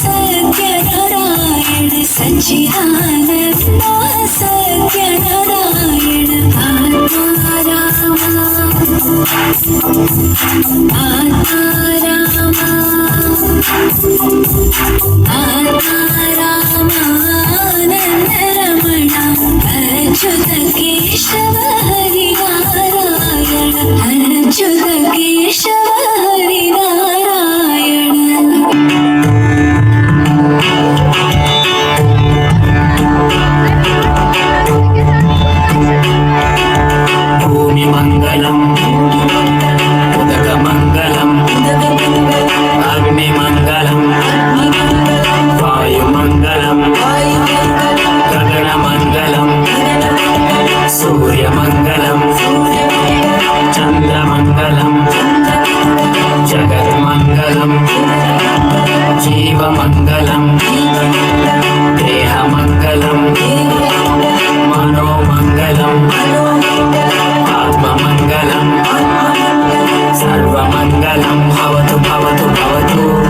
सत्यनारायण सच्चिदानन्दा सत्यनारायण आत्मा रामा आनन्दरमण अच्युत केशव हरिनारायण अच्युत केशव हरिनारायण भूमि मंगलम उदक मंगलम अग्नि मंगलम वायु मंगलम गगन मंगलम सूर्य मंगलम चंद्र मंगलम जगत मंगलम जीव मंगलम देह मंगलम मनो मंगलम आत्ममङ्गलं सर्वमङ्गलं भवतु भवतु भवतु।